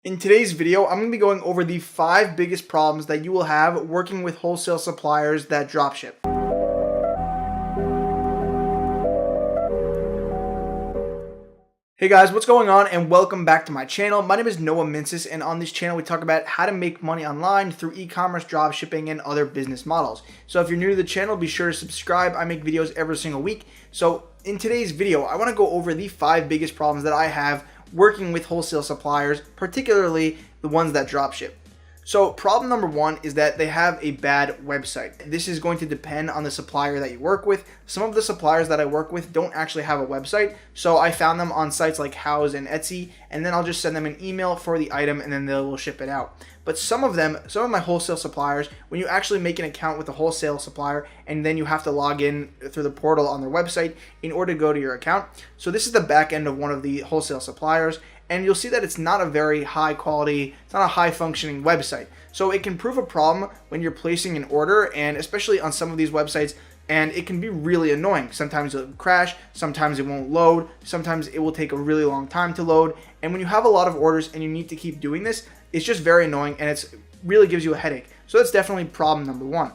In today's video, I'm going to be going over the 5 biggest problems that you will have working with wholesale suppliers that dropship. Hey guys, what's going on and welcome back to my channel. My name is Noah Minsis, and on this channel we talk about how to make money online through e-commerce, dropshipping, and other business models. So if you're new to the channel, be sure to subscribe. I make videos every single week. So in today's video, I want to go over the 5 biggest problems that I have working with wholesale suppliers, particularly the ones that dropship. So problem number 1 is that they have a bad website. This is going to depend on the supplier that you work with. Some of the suppliers that I work with don't actually have a website, so I found them on sites like Houzz and Etsy, and then I'll just send them an email for the item and then they will ship it out. But some of my wholesale suppliers, when you actually make an account with a wholesale supplier and then you have to log in through the portal on their website in order to go to your account. So this is the back end of one of the wholesale suppliers, and you'll see that it's not a very high quality, it's not a high functioning website. So it can prove a problem when you're placing an order, and especially on some of these websites, and it can be really annoying. Sometimes it'll crash, sometimes it won't load, sometimes it will take a really long time to load. And when you have a lot of orders and you need to keep doing this, it's just very annoying and it really gives you a headache. So that's definitely problem number 1.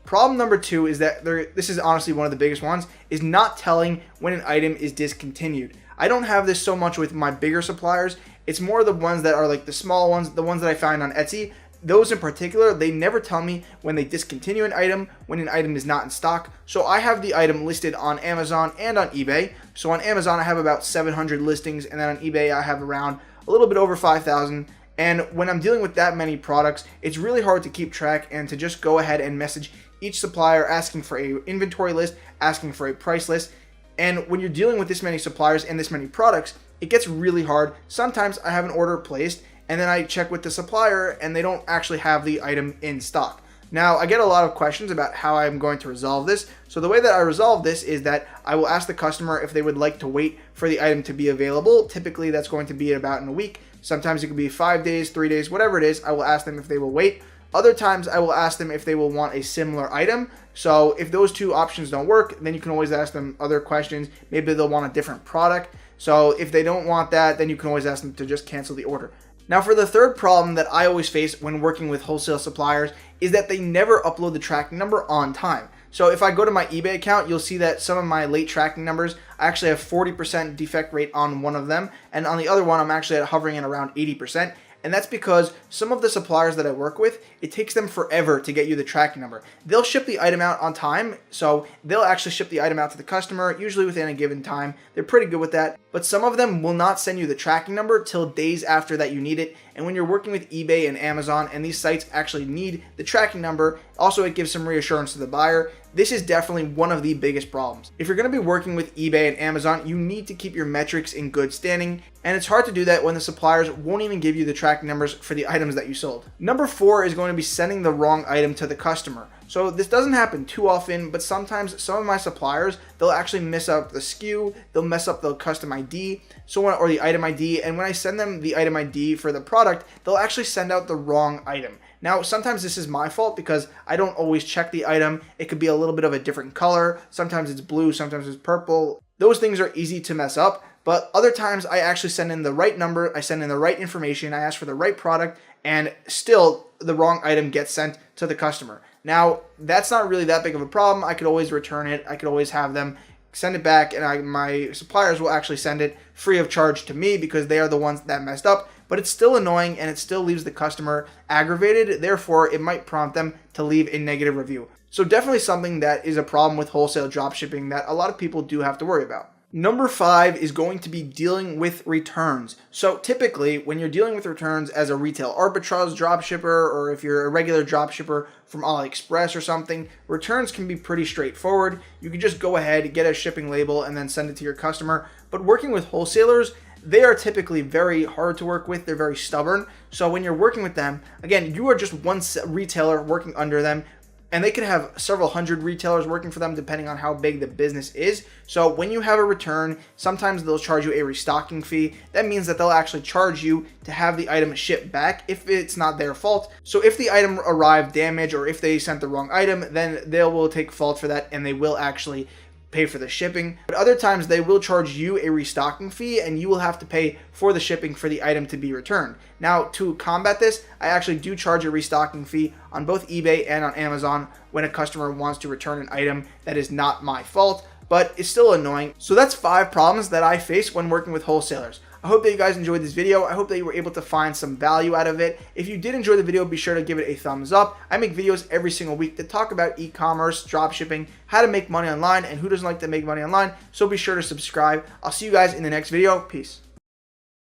Problem number 2 is that this is honestly one of the biggest ones, is not telling when an item is discontinued. I don't have this so much with my bigger suppliers. It's more the ones that are like the small ones, the ones that I find on Etsy. Those in particular, they never tell me when they discontinue an item, when an item is not in stock. So I have the item listed on Amazon and on eBay. So on Amazon, I have about 700 listings, and then on eBay, I have around a little bit over 5,000. And when I'm dealing with that many products, it's really hard to keep track and to just go ahead and message each supplier asking for a inventory list, asking for a price list. And when you're dealing with this many suppliers and this many products, it gets really hard. Sometimes I have an order placed and then I check with the supplier and they don't actually have the item in stock. Now, I get a lot of questions about how I'm going to resolve this. So the way that I resolve this is that I will ask the customer if they would like to wait for the item to be available. Typically, that's going to be about in a week. Sometimes it could be 5 days, 3 days, whatever it is. I will ask them if they will wait. Other times, I will ask them if they will want a similar item. So if those two options don't work, then you can always ask them other questions. Maybe they'll want a different product. So if they don't want that, then you can always ask them to just cancel the order. Now, for the third problem that I always face when working with wholesale suppliers is that they never upload the tracking number on time. So if I go to my eBay account, you'll see that some of my late tracking numbers, I actually have 40% defect rate on one of them. And on the other one, I'm actually hovering at around 80%. And that's because some of the suppliers that I work with, it takes them forever to get you the tracking number. They'll ship the item out on time, so they'll actually ship the item out to the customer, usually within a given time. They're pretty good with that. But some of them will not send you the tracking number till days after that you need it. And when you're working with eBay and Amazon, and these sites actually need the tracking number, also it gives some reassurance to the buyer. This is definitely one of the biggest problems. If you're going to be working with eBay and Amazon, you need to keep your metrics in good standing, and it's hard to do that when the suppliers won't even give you the tracking numbers for the items that you sold. Number 4 is going to be sending the wrong item to the customer. So this doesn't happen too often, but sometimes some of my suppliers, they'll actually mess up the SKU, they'll mess up the custom ID, or the item ID, and when I send them the item ID for the product, they'll actually send out the wrong item. Now, sometimes this is my fault because I don't always check the item. It could be a little bit of a different color. Sometimes it's blue, sometimes it's purple. Those things are easy to mess up, but other times I actually send in the right number, I send in the right information, I ask for the right product, and still the wrong item gets sent to the customer. Now, that's not really that big of a problem. I could always return it. I could always have them send it back, and my suppliers will actually send it free of charge to me because they are the ones that messed up. But it's still annoying and it still leaves the customer aggravated. Therefore, it might prompt them to leave a negative review. So definitely something that is a problem with wholesale dropshipping that a lot of people do have to worry about. Number 5 is going to be dealing with returns. So typically, when you're dealing with returns as a retail arbitrage dropshipper, or if you're a regular dropshipper from AliExpress or something, returns can be pretty straightforward. You can just go ahead, get a shipping label, and then send it to your customer. But working with wholesalers, they are typically very hard to work with. They're very stubborn. So when you're working with them, again, you are just one retailer working under them. And they could have several hundred retailers working for them depending on how big the business is. So when you have a return, sometimes they'll charge you a restocking fee. That means that they'll actually charge you to have the item shipped back if it's not their fault. So if the item arrived damaged or if they sent the wrong item, then they will take fault for that and they will actually pay for the shipping. But other times they will charge you a restocking fee and you will have to pay for the shipping for the item to be returned. Now, to combat this, I actually do charge a restocking fee on both eBay and on Amazon when a customer wants to return an item that is not my fault, but it's still annoying. So that's 5 problems that I face when working with wholesalers. I hope that you guys enjoyed this video. I hope that you were able to find some value out of it. If you did enjoy the video, be sure to give it a thumbs up. I make videos every single week that talk about e-commerce, dropshipping, how to make money online, and who doesn't like to make money online. So be sure to subscribe. I'll see you guys in the next video. Peace.